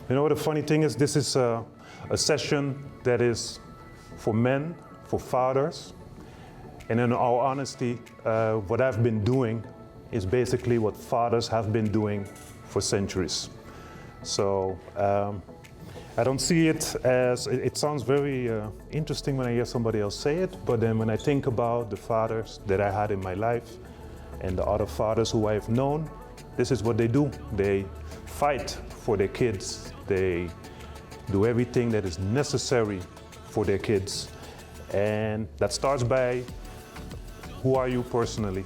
You know, the funny thing is, this is a session that is for men, for fathers. And in all honesty, what I've been doing is basically what fathers have been doing for centuries. So I don't see it as, it sounds very interesting when I hear somebody else say it, but then when I think about the fathers that I had in my life and the other fathers who I've known, this is what they do. They fight for their kids. They do everything that is necessary for their kids. And that starts by, who are you personally?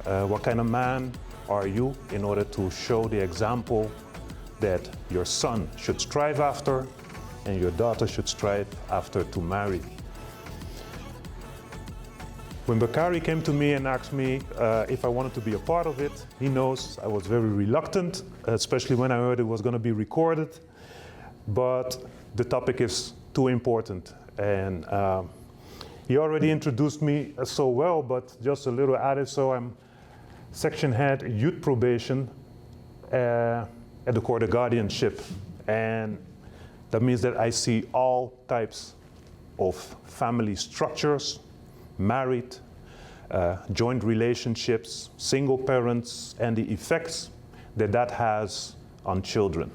What kind of man are you in order to show the example that your son should strive after and your daughter should strive after to marry? When Bakari came to me and asked me if I wanted to be a part of it, he knows I was very reluctant, especially when I heard it was going to be recorded. But the topic is too important. And he already introduced me so well, but just a little added. So I'm section head youth probation at the Court of Guardianship. And that means that I see all types of family structures, married, joint relationships, single parents, and the effects that that has on children.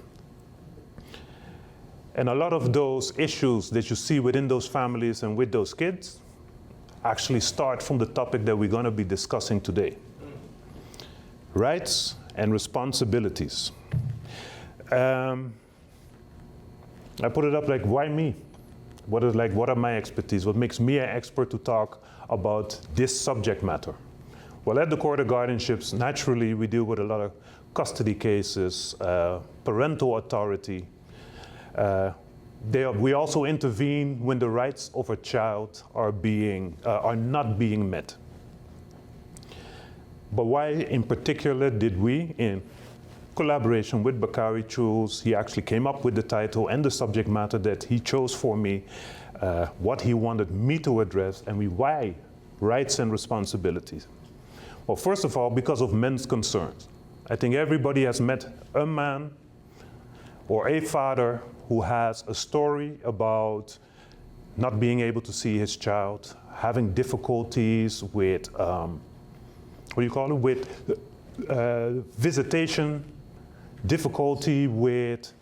And a lot of those issues that you see within those families and with those kids actually start from the topic that we're going to be discussing today. Rights and responsibilities. I put it up like, why me? What are my expertise? What makes me an expert to talk about this subject matter? Well, at the Court of Guardianships, naturally, we deal with a lot of custody cases, parental authority. We also intervene when the rights of a child are not being met. But why in particular did we, in collaboration with Bakari, choose, he actually came up with the title and the subject matter that he chose for me, what he wanted me to address, and why rights and responsibilities? Well, first of all, because of men's concerns. I think everybody has met a man or a father who has a story about not being able to see his child, having difficulties with, with visitation, difficulty with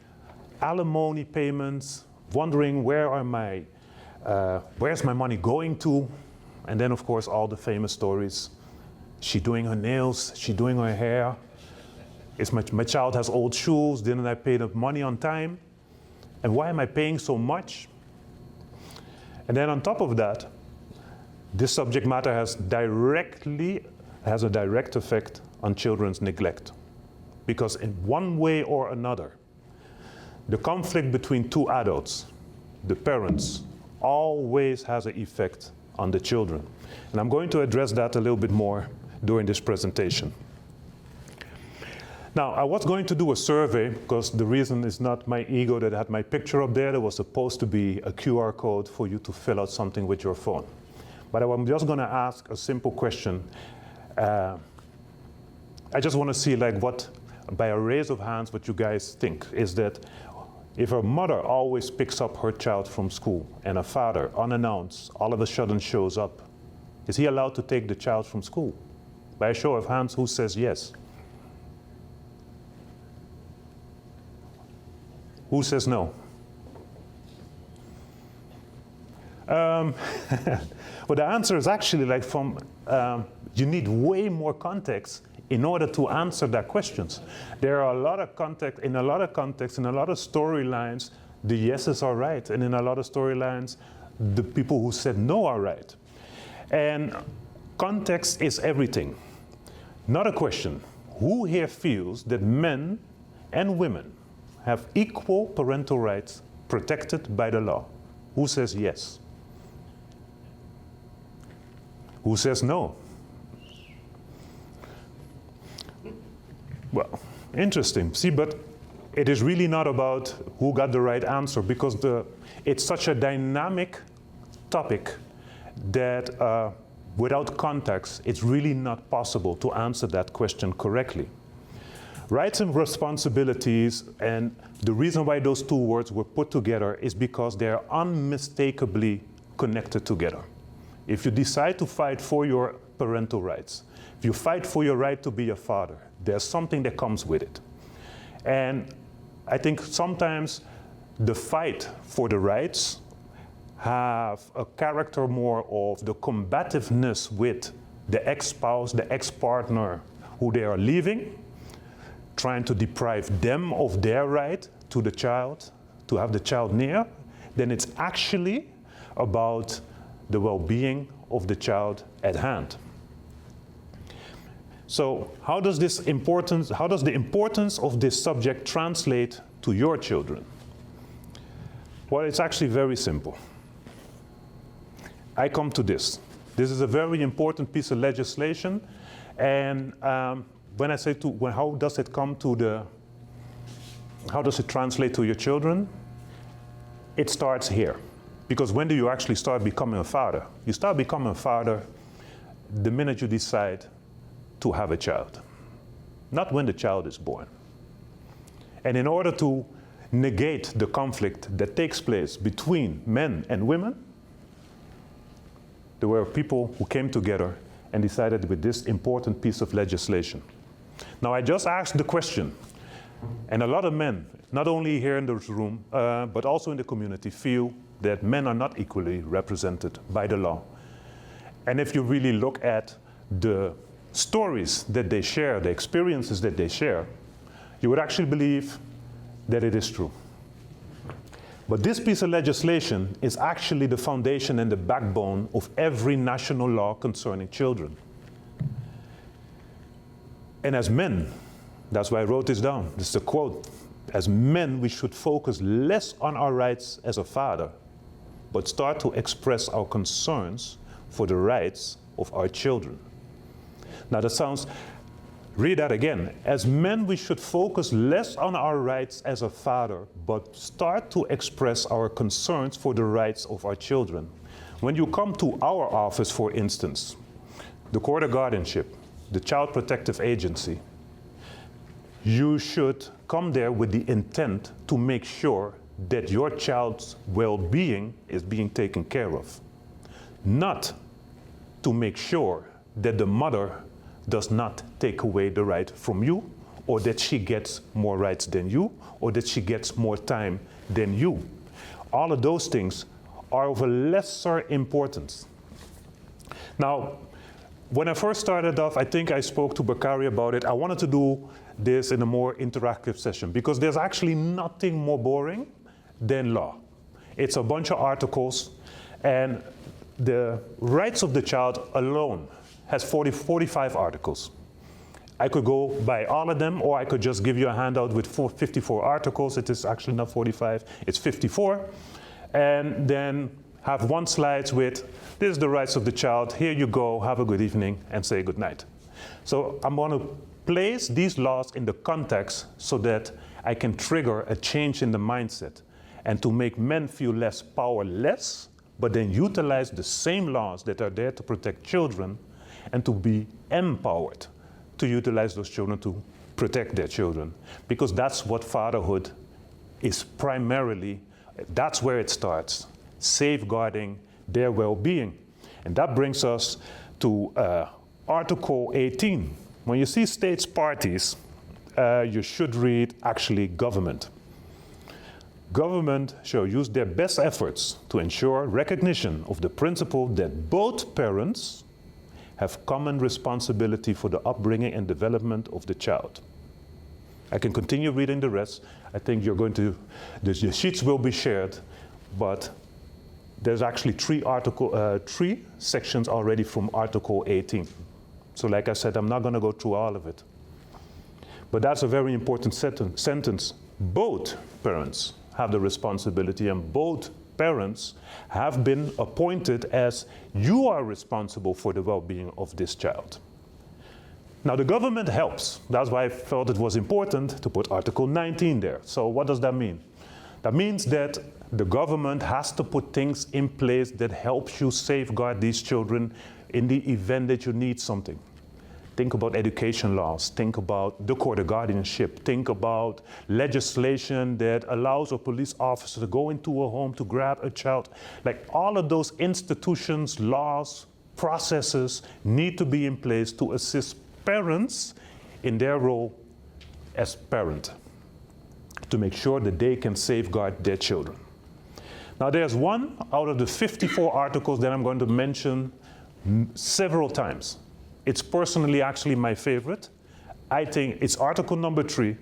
alimony payments, wondering where's my money going to? And then of course all the famous stories. She doing her nails, she doing her hair. My child has old shoes, didn't I pay the money on time? And why am I paying so much? And then on top of that, this subject matter has a direct effect on children's neglect. Because in one way or another, the conflict between two adults, the parents, always has an effect on the children. And I'm going to address that a little bit more during this presentation. Now, I was going to do a survey, because the reason is not my ego that had my picture up there. There was supposed to be a QR code for you to fill out something with your phone. But I'm just going to ask a simple question. I just want to see, by a raise of hands, what you guys think is that if a mother always picks up her child from school and a father, unannounced, all of a sudden shows up, is he allowed to take the child from school? By a show of hands, who says yes? Who says no? Well, the answer is actually you need way more context in order to answer that questions. There are a lot of context, in a lot of storylines, the yeses are right, and in a lot of storylines, the people who said no are right. And context is everything. Not a question. Who here feels that men and women have equal parental rights protected by the law? Who says yes? Who says no? Well, interesting. See, but it is really not about who got the right answer, because it's such a dynamic topic that without context, it's really not possible to answer that question correctly. Rights and responsibilities, and the reason why those two words were put together is because they're unmistakably connected together. If you decide to fight for your parental rights, if you fight for your right to be a father, there's something that comes with it. And I think sometimes the fight for the rights have a character more of the combativeness with the ex-spouse, the ex-partner who they are leaving, trying to deprive them of their right to the child, to have the child near, then it's actually about the well-being of the child at hand. So how does the importance of this subject translate to your children? Well, it's actually very simple. I come to this. This is a very important piece of legislation, and when I say how does it translate to your children? It starts here. Because when do you actually start becoming a father? You start becoming a father the minute you decide to have a child, not when the child is born. And in order to negate the conflict that takes place between men and women, there were people who came together and decided with this important piece of legislation. Now, I just asked the question, and a lot of men, not only here in this room, but also in the community, feel that men are not equally represented by the law. And if you really look at the stories that they share, the experiences that they share, you would actually believe that it is true. But this piece of legislation is actually the foundation and the backbone of every national law concerning children. And as men, that's why I wrote this down, this is a quote, as men we should focus less on our rights as a father, but start to express our concerns for the rights of our children. Now that sounds, read that again. As men, we should focus less on our rights as a father, but start to express our concerns for the rights of our children. When you come to our office, for instance, the Court of Guardianship, the Child Protective Agency, you should come there with the intent to make sure that your child's well-being is being taken care of, not to make sure that the mother does not take away the right from you, or that she gets more rights than you, or that she gets more time than you. All of those things are of a lesser importance. Now, when I first started off, I think I spoke to Bakari about it. I wanted to do this in a more interactive session because there's actually nothing more boring than law. It's a bunch of articles, and the rights of the child alone has 45 articles. I could go by all of them, or I could just give you a handout with 54 articles. It is actually not 45, it's 54. And then have one slide with, this is the rights of the child, here you go, have a good evening, and say good night. So I'm going to place these laws in the context so that I can trigger a change in the mindset and to make men feel less powerless, but then utilize the same laws that are there to protect children and to be empowered to utilize those children to protect their children. Because that's what fatherhood is primarily, that's where it starts, safeguarding their well-being. And that brings us to Article 18. When you see states parties, you should read actually government. Government shall use their best efforts to ensure recognition of the principle that both parents have common responsibility for the upbringing and development of the child. I can continue reading the rest. I think you're going to, the sheets will be shared, but there's actually three sections already from Article 18. So like I said, I'm not going to go through all of it. But that's a very important sentence. Both parents have the responsibility, and both parents have been appointed as you are responsible for the well-being of this child. Now the government helps. That's why I felt it was important to put Article 19 there. So what does that mean? That means that the government has to put things in place that helps you safeguard these children in the event that you need something. Think about education laws, think about the court of guardianship, think about legislation that allows a police officer to go into a home to grab a child. Like all of those institutions, laws, processes need to be in place to assist parents in their role as parent, to make sure that they can safeguard their children. Now there's one out of the 54 articles that I'm going to mention several times. It's personally actually my favorite. I think it's article number 3,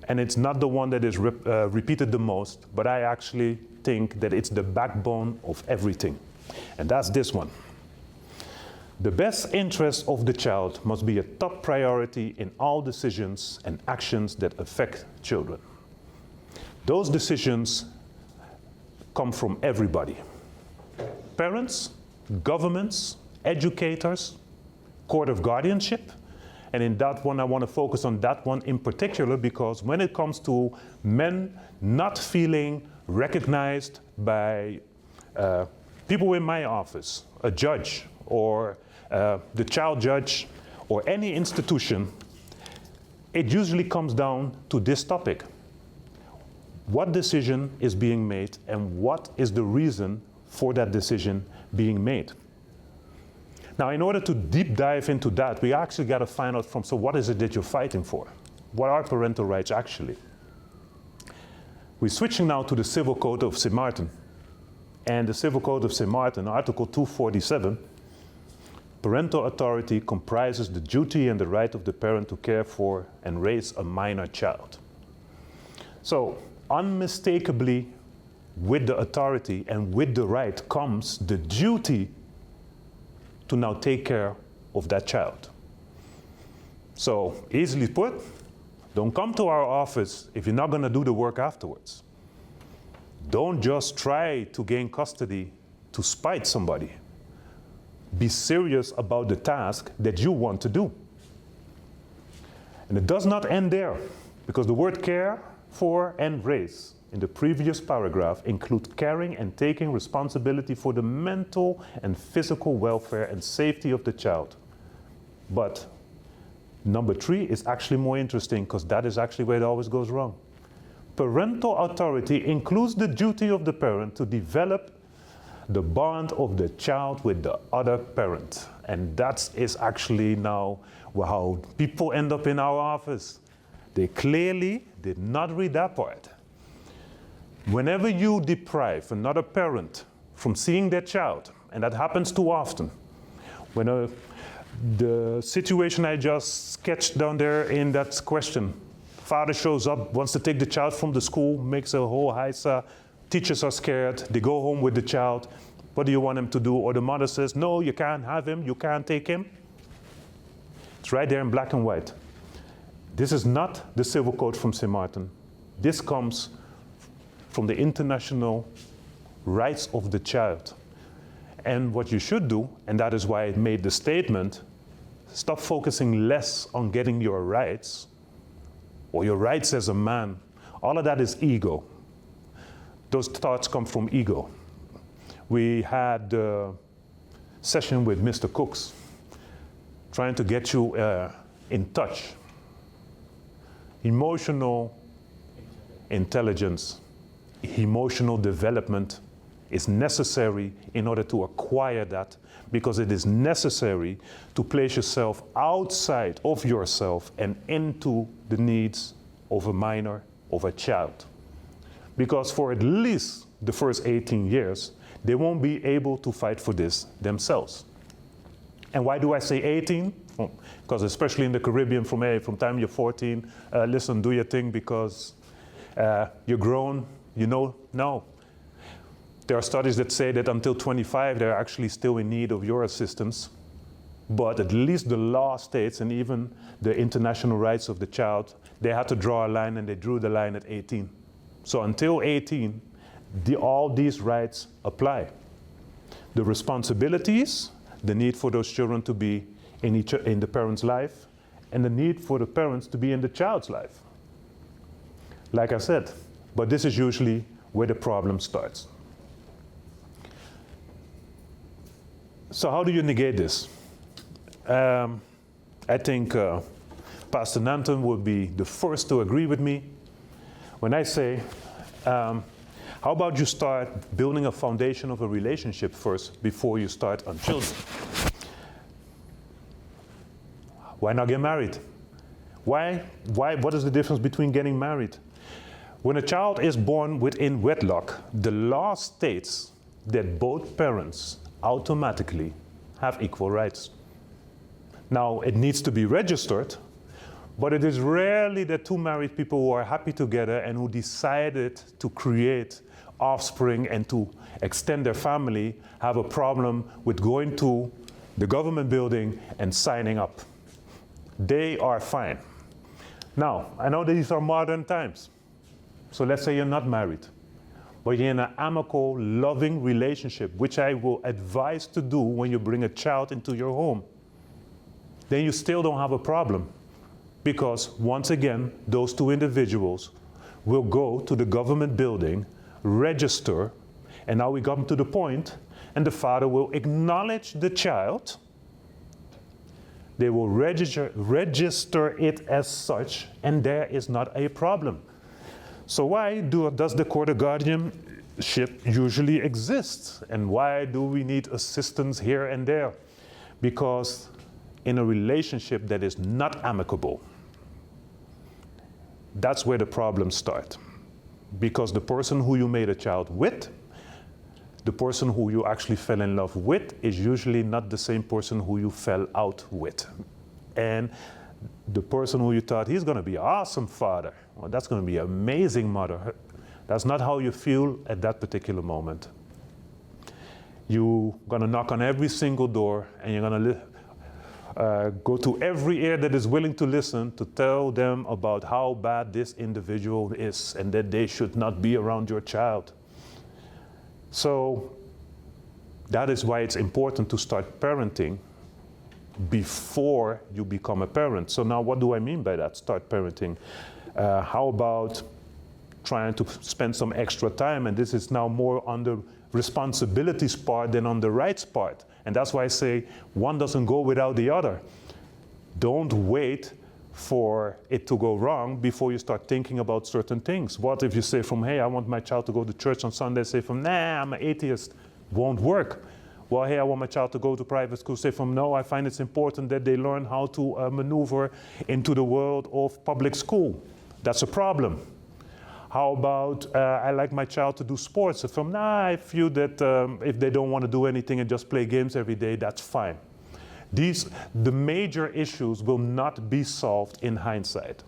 and it's not the one that is repeated the most, but I actually think that it's the backbone of everything. And that's this one. The best interest of the child must be a top priority in all decisions and actions that affect children. Those decisions come from everybody. Parents, governments, educators, court of guardianship, and in that one I want to focus on that one in particular because when it comes to men not feeling recognized by people in my office, a judge or the child judge or any institution, it usually comes down to this topic. What decision is being made and what is the reason for that decision being made? Now, in order to deep dive into that, we actually got to find out so what is it that you're fighting for? What are parental rights actually? We're switching now to the Civil Code of St. Maarten. And the Civil Code of St. Maarten, Article 247, parental authority comprises the duty and the right of the parent to care for and raise a minor child. So, unmistakably, with the authority and with the right comes the duty to now take care of that child. So, easily put, don't come to our office if you're not going to do the work afterwards. Don't just try to gain custody to spite somebody. Be serious about the task that you want to do. And it does not end there, because the word care for and raise in the previous paragraph include caring and taking responsibility for the mental and physical welfare and safety of the child. But number 3 is actually more interesting because that is actually where it always goes wrong. Parental authority includes the duty of the parent to develop the bond of the child with the other parent. And that is actually now how people end up in our office. They clearly did not read that part. Whenever you deprive another parent from seeing their child, and that happens too often, when the situation I just sketched down there in that question, father shows up, wants to take the child from the school, makes a whole heisa, teachers are scared, they go home with the child, what do you want him to do? Or the mother says, no, you can't have him, you can't take him. It's right there in black and white. This is not the Civil Code from St. Maarten. This comes from the international rights of the child. And what you should do, and that is why I made the statement, stop focusing less on getting your rights, or your rights as a man. All of that is ego. Those thoughts come from ego. We had a session with Mr. Cooks, trying to get you in touch. Emotional intelligence, emotional development is necessary in order to acquire that, because it is necessary to place yourself outside of yourself and into the needs of a minor, of a child. Because for at least the first 18 years, they won't be able to fight for this themselves. And why do I say 18? Because especially in the Caribbean, from time you're 14, listen, do your thing because you're grown, you know. No. There are studies that say that until 25, they're actually still in need of your assistance. But at least the law states, and even the international rights of the child, they had to draw a line, and they drew the line at 18. So until 18, all these rights apply. The responsibilities, the need for those children to be in the parent's life, and the need for the parents to be in the child's life. Like I said, but this is usually where the problem starts. So how do you negate this? I think Pastor Nanton would be the first to agree with me when I say, how about you start building a foundation of a relationship first before you start on children? Why not get married? Why? What is the difference between getting married? When a child is born within wedlock, the law states that both parents automatically have equal rights. Now, it needs to be registered, but it is rarely that two married people who are happy together and who decided to create offspring and to extend their family have a problem with going to the government building and signing up. They are fine. Now, I know these are modern times. So let's say you're not married, but you're in an amicable, loving relationship, which I will advise to do when you bring a child into your home. Then you still don't have a problem, because once again, those two individuals will go to the government building, register, and now we come to the point, and the father will acknowledge the child. They will register it as such, and there is not a problem. So why does the court of guardianship usually exist? And why do we need assistance here and there? Because in a relationship that is not amicable, that's where the problems start. Because the person who you made a child with, the person who you actually fell in love with, is usually not the same person who you fell out with. And the person who you thought, he's going to be an awesome father, or that's going to be an amazing mother, that's not how you feel at that particular moment. You're going to knock on every single door, and you're going to go to every ear that is willing to listen to tell them about how bad this individual is and that they should not be around your child. So that is why it's important to start parenting before you become a parent. So now what do I mean by that, start parenting? How about trying to spend some extra time? And this is now more on the responsibilities part than on the rights part. And that's why I say one doesn't go without the other. Don't wait for it to go wrong before you start thinking about certain things. What if you say from, hey, I want my child to go to church on Sunday, say from, nah, I'm an atheist, won't work. Well, hey, I want my child to go to private school, say from, no, I find it's important that they learn how to maneuver into the world of public school. That's a problem. How about, I like my child to do sports, so from, nah, I feel that if they don't want to do anything and just play games every day, that's fine. The major issues will not be solved in hindsight.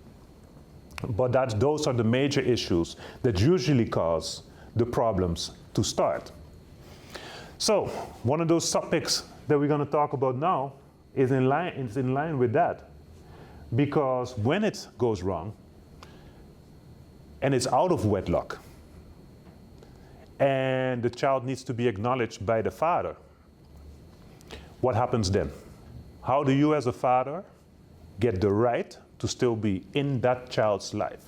But those are the major issues that usually cause the problems to start. So, one of those topics that we're going to talk about now is in line with that. Because when it goes wrong, and it's out of wedlock, and the child needs to be acknowledged by the father, what happens then? How do you as a father get the right to still be in that child's life?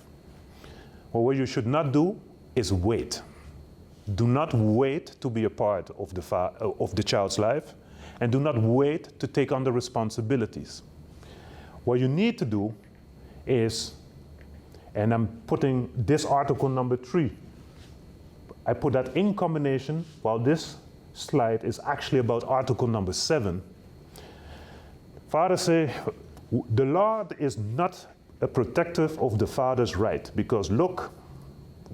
Well, what you should not do is wait. Do not wait to be a part of the child's life, and do not wait to take on the responsibilities. What you need to do is, and I'm putting this article number 3, I put that in combination while this slide is actually about article number 7. Fathers say, the law is not a protective of the father's right, because look,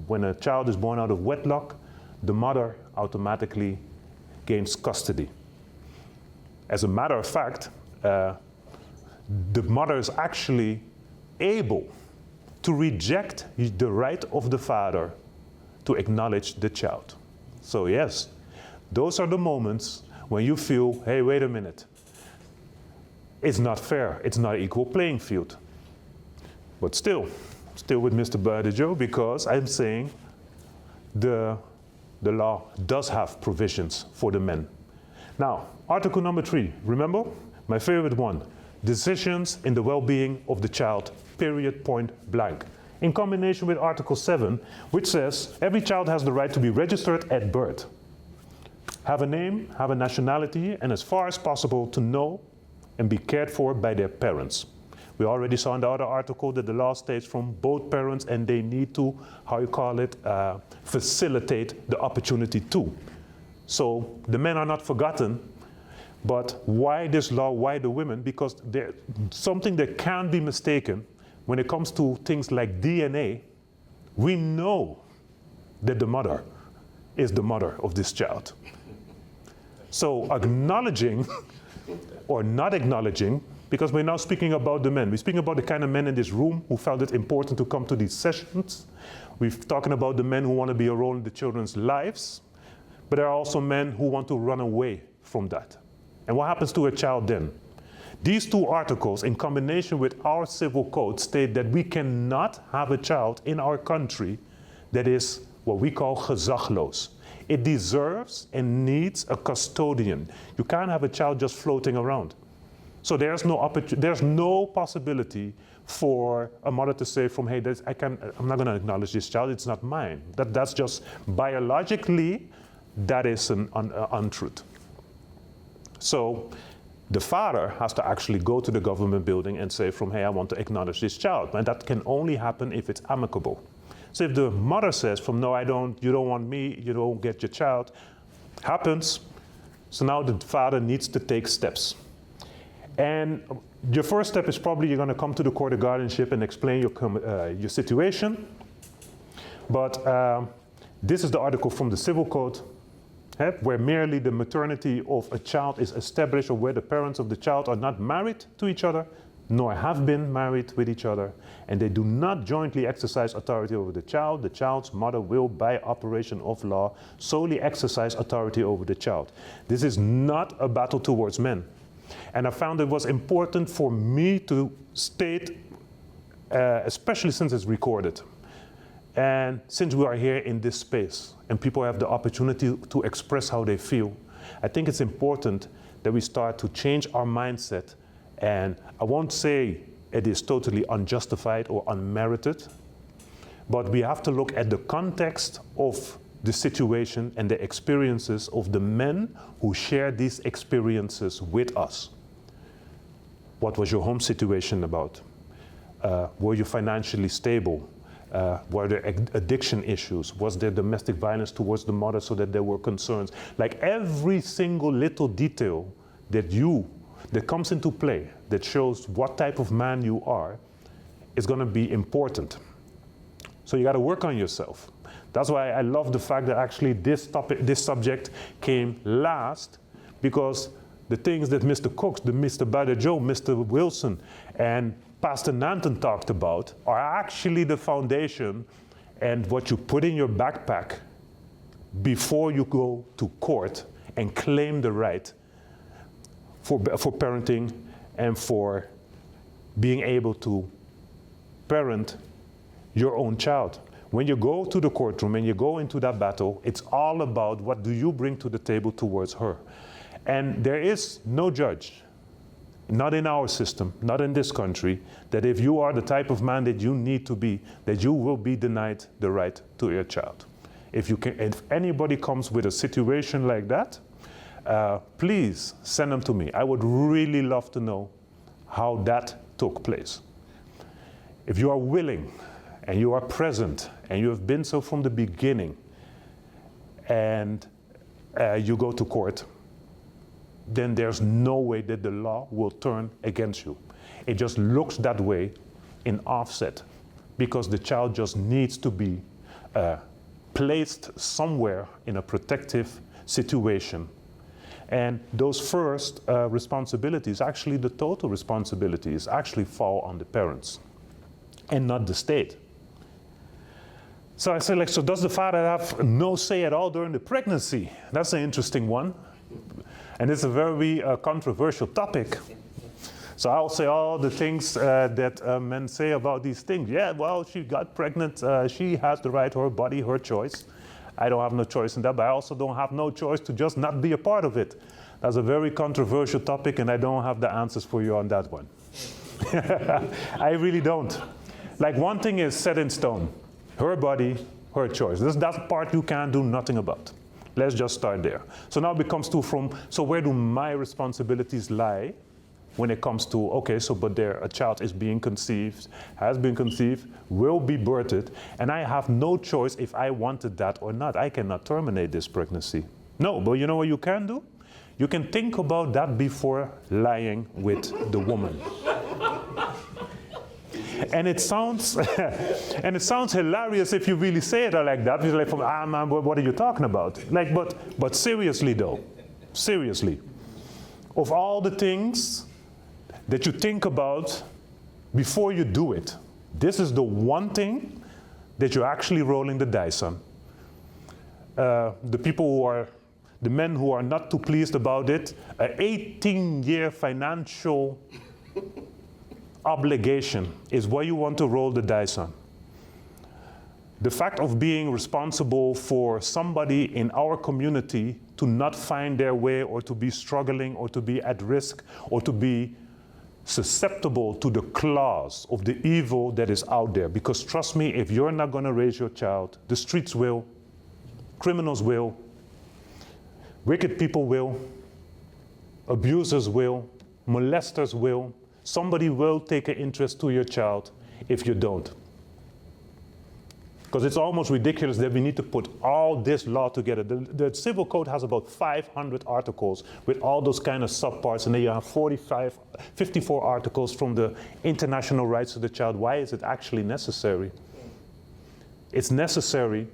when a child is born out of wedlock, the mother automatically gains custody. As a matter of fact, the mother is actually able to reject the right of the father to acknowledge the child. So yes, those are the moments when you feel, hey, wait a minute, it's not fair, it's not equal playing field. But still with Mr. Badejo, because I'm saying the law does have provisions for the men. Now, article number 3, remember? My favorite one, decisions in the well-being of the child, period, point blank. In combination with article 7, which says every child has the right to be registered at birth, have a name, have a nationality, and as far as possible to know and be cared for by their parents. We already saw in the other article that the law states from both parents, and they need to, facilitate the opportunity too. So the men are not forgotten, but why this law, why the women? Because there's something that can't be mistaken when it comes to things like DNA. We know that the mother is the mother of this child. So acknowledging or not acknowledging, because we're now speaking about the men. We're speaking about the kind of men in this room who felt it important to come to these sessions. We're talking about the men who want to be a role in the children's lives. But there are also men who want to run away from that. And what happens to a child then? These two articles, in combination with our civil code, state that we cannot have a child in our country that is what we call gezagloos. It deserves and needs a custodian. You can't have a child just floating around. So there's no possibility for a mother to say from, hey, I'm not going to acknowledge this child, it's not mine. That's just biologically, that is an untruth. So the father has to actually go to the government building and say from, hey, I want to acknowledge this child. And that can only happen if it's amicable. So if the mother says from, no, you don't want me, you don't get your child, happens. So now the father needs to take steps. And your first step is probably you're going to come to the court of guardianship and explain your situation. But this is the article from the Civil Code, where merely the maternity of a child is established, or where the parents of the child are not married to each other, nor have been married with each other, and they do not jointly exercise authority over the child. The child's mother will, by operation of law, solely exercise authority over the child. This is not a battle towards men. And I found it was important for me to state, especially since it's recorded, and since we are here in this space, and people have the opportunity to express how they feel, I think it's important that we start to change our mindset. And I won't say it is totally unjustified or unmerited, but we have to look at the context of the situation and the experiences of the men who share these experiences with us. What was your home situation about? Were you financially stable? Were there addiction issues? Was there domestic violence towards the mother so that there were concerns? Like every single little detail that comes into play, that shows what type of man you are, is going to be important. So you got to work on yourself. That's why I love the fact that actually this subject came last, because the things that Mr. Cox, Mr. Badejo, Mr. Wilson, and Pastor Nanton talked about are actually the foundation and what you put in your backpack before you go to court and claim the right for parenting and for being able to parent your own child. When you go to the courtroom and you go into that battle, it's all about what do you bring to the table towards her. And there is no judge, not in our system, not in this country, that if you are the type of man that you need to be, that you will be denied the right to your child. If anybody comes with a situation like that, please send them to me. I would really love to know how that took place. If you are willing and you are present and you have been so from the beginning, and you go to court, then there's no way that the law will turn against you. It just looks that way in offset, because the child just needs to be placed somewhere in a protective situation. And those first responsibilities, actually the total responsibilities, actually fall on the parents and not the state. So I say, so does the father have no say at all during the pregnancy? That's an interesting one. And it's a very controversial topic. So I'll say all the things that men say about these things. Yeah, well, she got pregnant. She has the right to her body, her choice. I don't have no choice in that, but I also don't have no choice to just not be a part of it. That's a very controversial topic, and I don't have the answers for you on that one. I really don't. Like, one thing is set in stone. Her body, her choice. That's the part you can't do nothing about. Let's just start there. So now it becomes so where do my responsibilities lie when it comes to, okay, so but there a child is being conceived, has been conceived, will be birthed, and I have no choice if I wanted that or not. I cannot terminate this pregnancy. No, but you know what you can do? You can think about that before lying with the woman. And it sounds hilarious if you really say it like that. It's like, man, what are you talking about? Like, but seriously though, seriously, of all the things that you think about before you do it, this is the one thing that you're actually rolling the dice on. The men who are not too pleased about it, an 18-year financial obligation is what you want to roll the dice on. The fact of being responsible for somebody in our community to not find their way or to be struggling or to be at risk or to be susceptible to the claws of the evil that is out there. Because trust me, if you're not going to raise your child, the streets will, criminals will, wicked people will, abusers will, molesters will. Somebody will take an interest to your child if you don't. Because it's almost ridiculous that we need to put all this law together. The Civil Code has about 500 articles with all those kind of subparts, and then you have 54 articles from the International Rights of the Child. Why is it actually necessary? It's necessary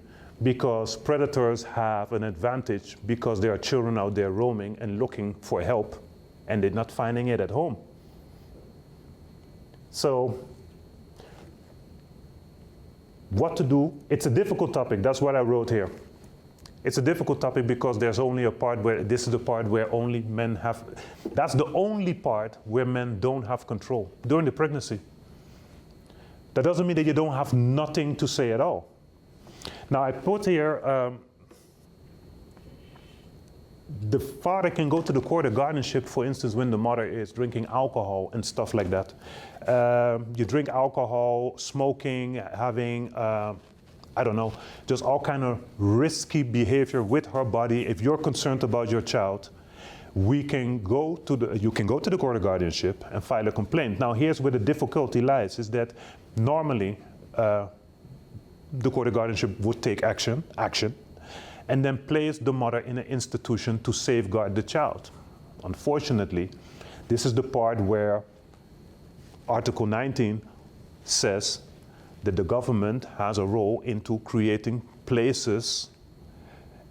because predators have an advantage because there are children out there roaming and looking for help, and they're not finding it at home. So, what to do? It's a difficult topic. That's what I wrote here. It's a difficult topic because there's only a part where, this is the part where only men have, that's the only part where men don't have control during the pregnancy. That doesn't mean that you don't have nothing to say at all. Now I put here, the father can go to the court of guardianship, for instance, when the mother is drinking alcohol and stuff like that. You drink alcohol, smoking, having, I don't know, just all kind of risky behavior with her body. If you're concerned about your child, you can go to the court of guardianship and file a complaint. Now here's where the difficulty lies, is that normally the court of guardianship would take action, and then place the mother in an institution to safeguard the child. Unfortunately, this is the part where Article 19 says that the government has a role into creating places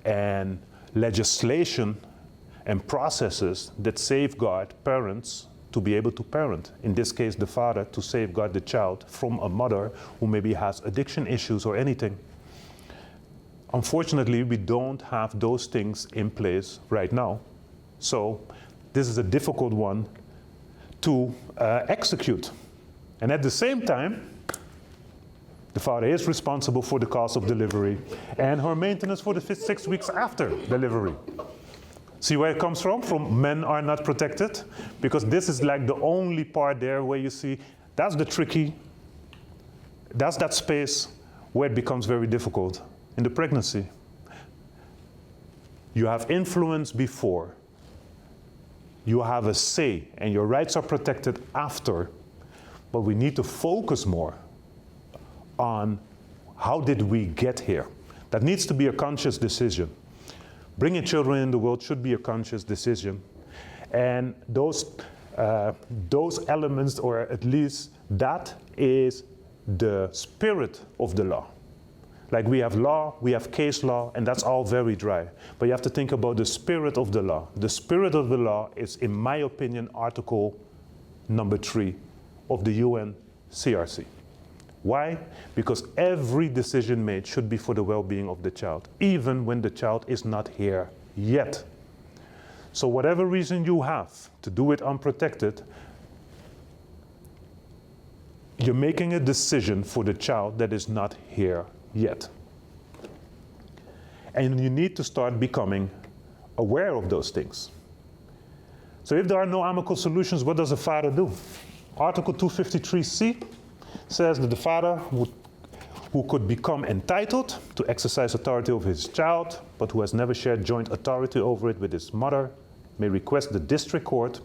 and legislation and processes that safeguard parents to be able to parent. In this case, the father to safeguard the child from a mother who maybe has addiction issues or anything. Unfortunately, we don't have those things in place right now. So this is a difficult one to execute. And at the same time, the father is responsible for the cost of delivery and her maintenance for the 6 weeks after delivery. See where it comes from? From men are not protected? Because this is like the only part there where you see, that's the tricky, that's that space where it becomes very difficult. In the pregnancy, you have influence before, you have a say, and your rights are protected after, but we need to focus more on how did we get here. That needs to be a conscious decision. Bringing children in the world should be a conscious decision. And those elements, or at least that is the spirit of the law. Like we have law, we have case law, and that's all very dry. But you have to think about the spirit of the law. The spirit of the law is, in my opinion, Article number 3 of the UN CRC. Why? Because every decision made should be for the well-being of the child, even when the child is not here yet. So whatever reason you have to do it unprotected, you're making a decision for the child that is not here yet. And you need to start becoming aware of those things. So if there are no amicable solutions, what does a father do? Article 253C says that the father who could become entitled to exercise authority over his child, but who has never shared joint authority over it with his mother, may request the district court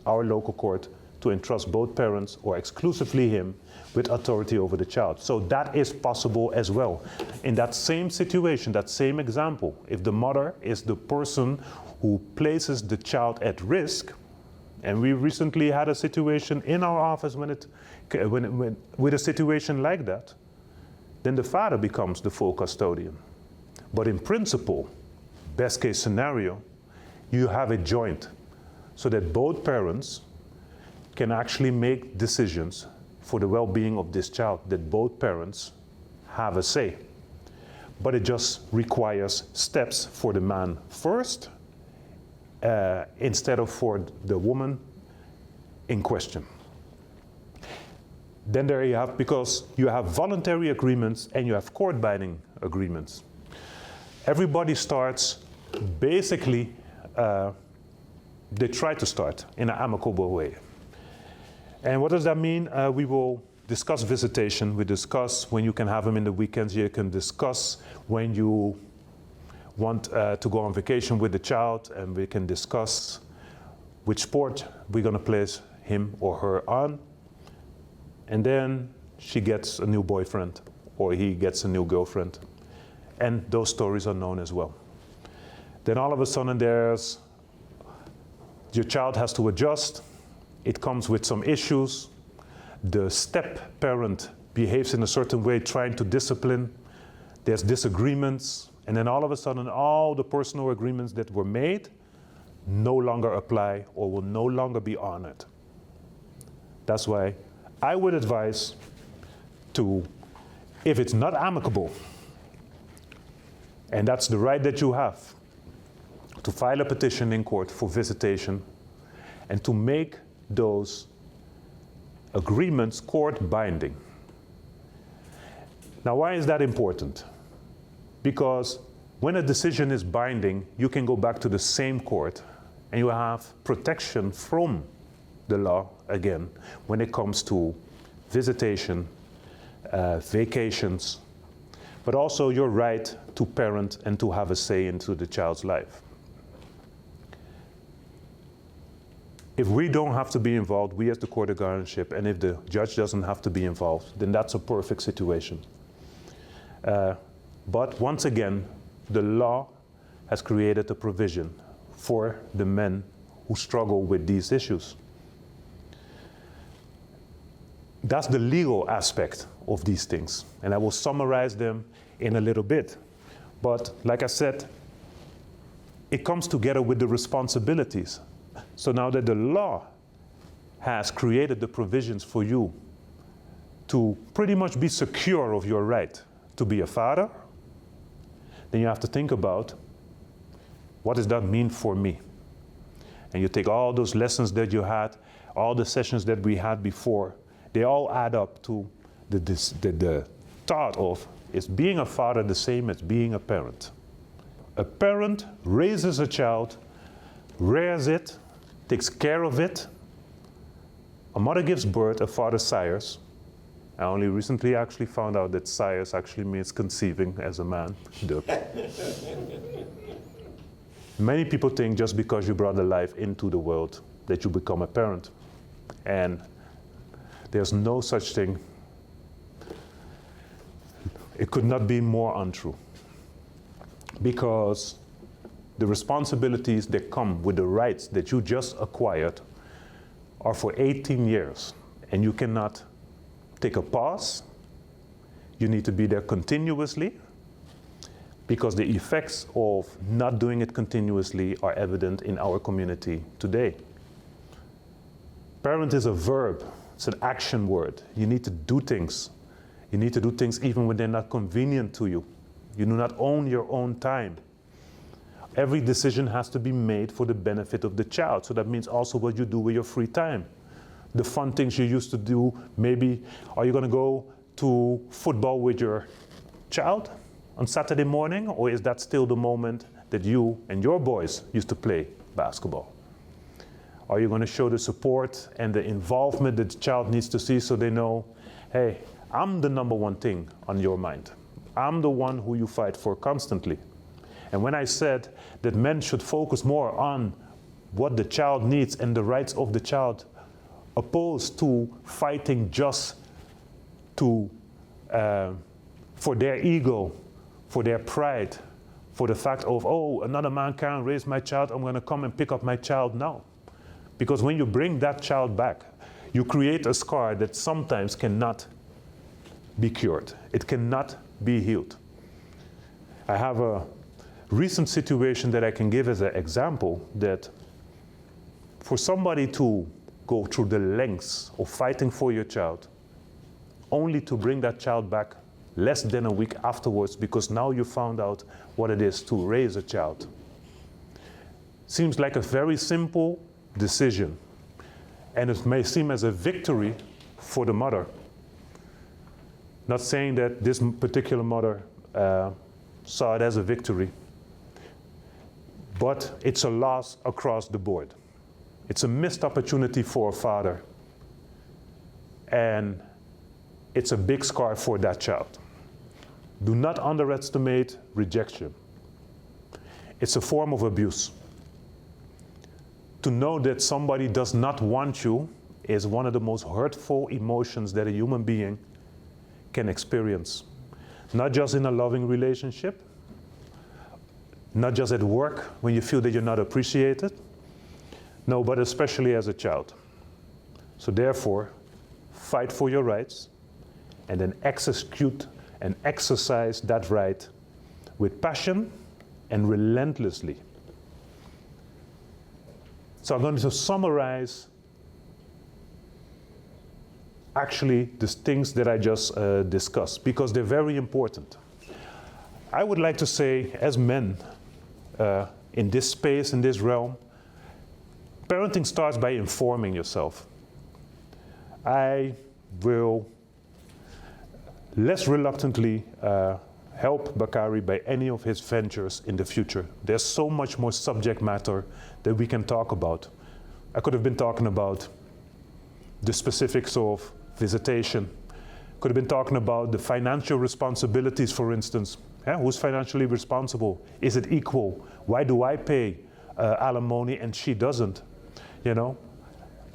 our local court to entrust both parents or exclusively him with authority over the child. So that is possible as well. In that same situation, that same example, if the mother is the person who places the child at risk, and we recently had a situation in our office with a situation like that, then the father becomes the full custodian. But in principle, best case scenario, you have a joint so that both parents can actually make decisions for the well-being of this child, that both parents have a say. But it just requires steps for the man first, instead of for the woman in question. Then there you have, because you have voluntary agreements and you have court-binding agreements. Everybody starts, basically, they try to start in an amicable way. And what does that mean? We will discuss visitation. We discuss when you can have them in the weekends. You can discuss when you want to go on vacation with the child, and we can discuss which sport we're going to place him or her on. And then she gets a new boyfriend or he gets a new girlfriend. And those stories are known as well. Then all of a sudden your child has to adjust. It comes with some issues. The step parent behaves in a certain way, trying to discipline. There's disagreements. And then all of a sudden, all the personal agreements that were made no longer apply or will no longer be honored. That's why I would advise to, if it's not amicable, and that's the right that you have, to file a petition in court for visitation and to make those agreements court binding. Now, why is that important? Because when a decision is binding, you can go back to the same court and you have protection from the law again when it comes to visitation, vacations, but also your right to parent and to have a say into the child's life. If we don't have to be involved, we as the court of guardianship, and if the judge doesn't have to be involved, then that's a perfect situation. But once again, the law has created a provision for the men who struggle with these issues. That's the legal aspect of these things, and I will summarize them in a little bit. But like I said, it comes together with the responsibilities. So now that the law has created the provisions for you to pretty much be secure of your right to be a father, then you have to think about, what does that mean for me? And you take all those lessons that you had, all the sessions that we had before, they all add up to the thought of, is being a father the same as being a parent? A parent raises a child, rears it, takes care of it. A mother gives birth, a father sires. I only recently actually found out that sires actually means conceiving as a man. Many people think just because you brought a life into the world that you become a parent. And there's no such thing. It could not be more untrue. Because the responsibilities that come with the rights that you just acquired are for 18 years. And you cannot take a pause. You need to be there continuously, because the effects of not doing it continuously are evident in our community today. Parent is a verb. It's an action word. You need to do things. You need to do things even when they're not convenient to you. You do not own your own time. Every decision has to be made for the benefit of the child. So that means also what you do with your free time. The fun things you used to do, maybe, are you going to go to football with your child on Saturday morning? Or is that still the moment that you and your boys used to play basketball? Are you going to show the support and the involvement that the child needs to see so they know, hey, I'm the number one thing on your mind. I'm the one who you fight for constantly. And when I said that men should focus more on what the child needs and the rights of the child, opposed to fighting just to for their ego, for their pride, for the fact of, oh, another man can't raise my child, I'm going to come and pick up my child now. Because when you bring that child back, you create a scar that sometimes cannot be cured. It cannot be healed. I have a recent situation that I can give as an example, that for somebody to go through the lengths of fighting for your child, only to bring that child back less than a week afterwards, because now you found out what it is to raise a child. Seems like a very simple decision, and it may seem as a victory for the mother. Not saying that this particular mother saw it as a victory, but it's a loss across the board. It's a missed opportunity for a father, and it's a big scar for that child. Do not underestimate rejection. It's a form of abuse. To know that somebody does not want you is one of the most hurtful emotions that a human being can experience. Not just in a loving relationship, not just at work when you feel that you're not appreciated, no, but especially as a child. So therefore, fight for your rights and then execute and exercise that right with passion and relentlessly. So I'm going to summarize actually the things that I just discussed, because they're very important. I would like to say, as men in this space, in this realm, parenting starts by informing yourself. I will less reluctantly help Bakari by any of his ventures in the future. There's so much more subject matter that we can talk about. I could have been talking about the specifics of visitation. Could have been talking about the financial responsibilities, for instance. Who's financially responsible? Is it equal? Why do I pay alimony and she doesn't? You know,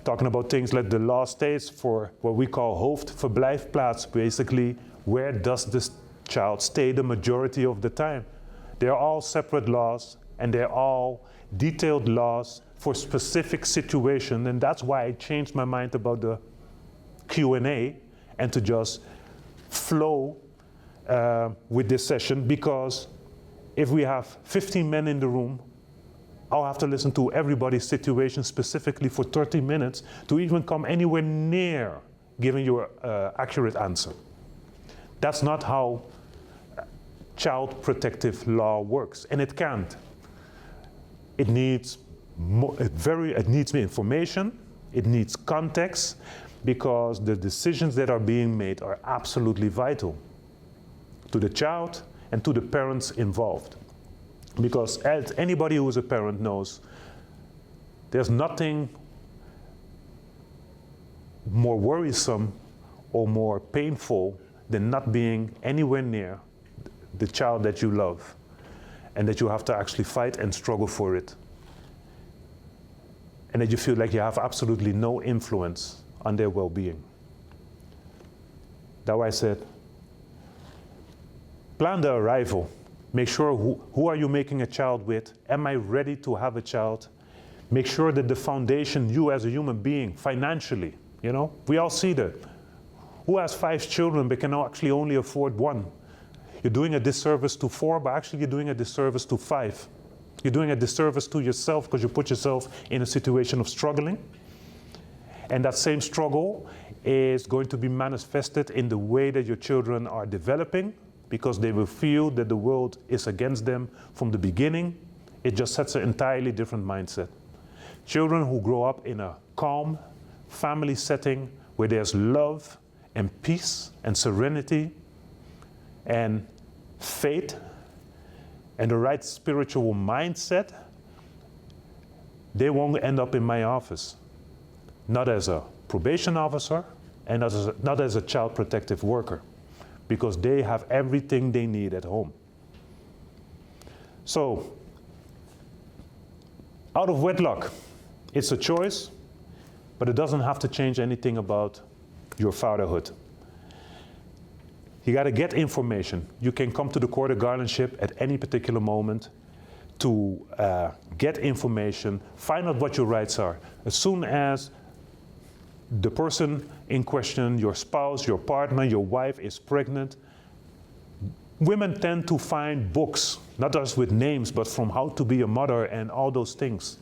talking about things like the law states for what we call hoofdverblijfplaats, basically, where does this child stay the majority of the time? They're all separate laws, and they're all detailed laws for specific situation, and that's why I changed my mind about the Q&A and to just flow with this session, because if we have 15 men in the room, I'll have to listen to everybody's situation specifically for 30 minutes to even come anywhere near giving you an accurate answer. That's not how child protective law works, and it can't. It needs information, it needs context, because the decisions that are being made are absolutely vital to the child and to the parents involved. Because as anybody who is a parent knows, there's nothing more worrisome or more painful than not being anywhere near the child that you love, and that you have to actually fight and struggle for it, and that you feel like you have absolutely no influence on their well-being. That's why I said, plan the arrival. Make sure who are you making a child with? Am I ready to have a child? Make sure that the foundation, you as a human being, financially, you know, we all see that. Who has 5 children but can actually only afford 1? You're doing a disservice to 4, but actually you're doing a disservice to 5. You're doing a disservice to yourself because you put yourself in a situation of struggling. And that same struggle is going to be manifested in the way that your children are developing, because they will feel that the world is against them from the beginning. It just sets an entirely different mindset. Children who grow up in a calm family setting where there's love and peace and serenity and faith and the right spiritual mindset, they won't end up in my office. Not as a probation officer and not as a child protective worker, because they have everything they need at home. So, Out of wedlock, it's a choice, but it doesn't have to change anything about your fatherhood. You got to get information. You can come to the court of guardianship at any particular moment to get information, find out what your rights are. As soon as the person in question, your spouse, your partner, your wife is pregnant, women tend to find books, not just with names, but from how to be a mother and all those things.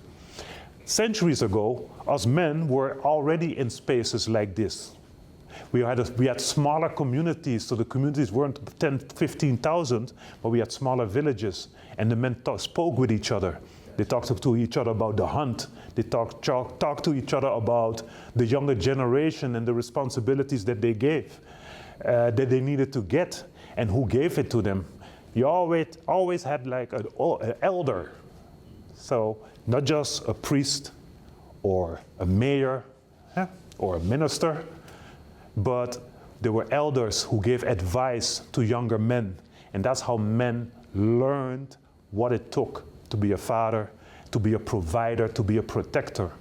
Centuries ago, us men were already in spaces like this. We had smaller communities, so the communities weren't 10, 15,000, but we had smaller villages, and the men spoke with each other. They talked to each other about the hunt. They talked to each other about the younger generation and the responsibilities that they gave, that they needed to get, and who gave it to them. You always had like an elder. So not just a priest or a mayor or a minister, but there were elders who gave advice to younger men. And that's how men learned what it took to be a father, to be a provider, to be a protector.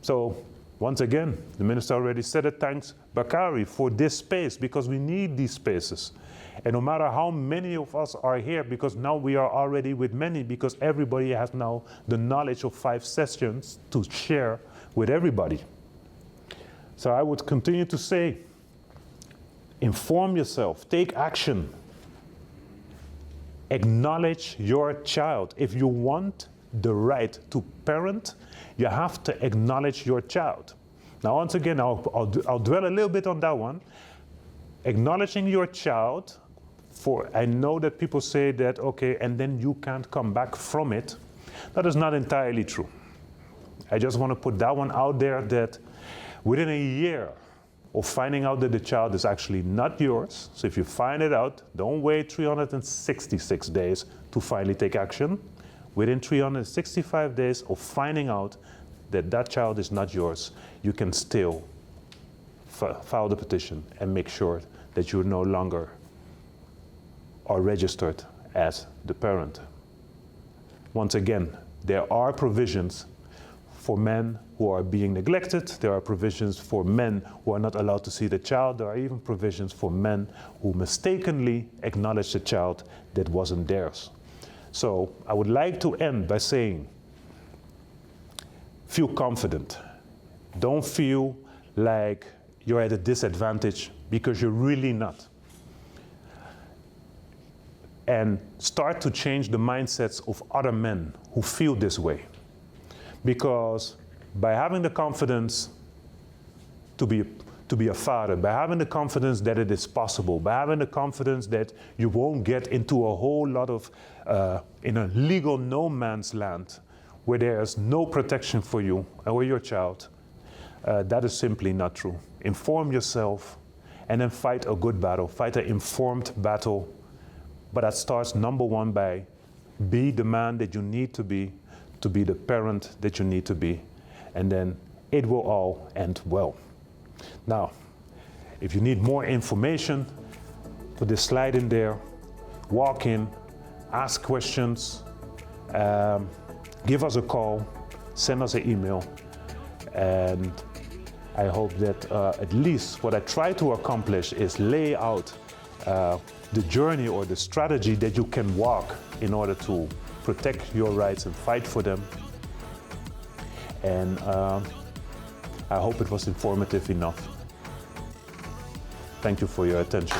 So once again, the minister already said it, thanks Bakari for this space, because we need these spaces. And no matter how many of us are here, because now we are already with many, because everybody has now the knowledge of 5 sessions to share with everybody. So I would continue to say, inform yourself, take action, acknowledge your child. If you want the right to parent, you have to acknowledge your child. Now, once again, I'll dwell a little bit on that one. Acknowledging your child, I know that people say that, okay, and then you can't come back from it. That is not entirely true. I just want to put that one out there, that within a year of finding out that the child is actually not yours, so if you find it out, don't wait 366 days to finally take action. Within 365 days of finding out that that child is not yours, you can still file the petition and make sure that you no longer are registered as the parent. Once again, there are provisions for men who are being neglected. There are provisions for men who are not allowed to see the child. There are even provisions for men who mistakenly acknowledge the child that wasn't theirs. So I would like to end by saying, feel confident. Don't feel like you're at a disadvantage, because you're really not. And start to change the mindsets of other men who feel this way. Because by having the confidence to be a father, by having the confidence that it is possible, by having the confidence that you won't get into a whole lot of, in a legal no man's land, where there's no protection for you or your child, that is simply not true. Inform yourself and then fight a good battle, fight an informed battle. But that starts, number one, by be the man that you need to be the parent that you need to be, and then it will all end well. Now, if you need more information, put this slide in there, walk in, ask questions, give us a call, send us an email, and I hope that at least what I try to accomplish is lay out the journey or the strategy that you can walk in order to protect your rights and fight for them. And I hope it was informative enough. Thank you for your attention.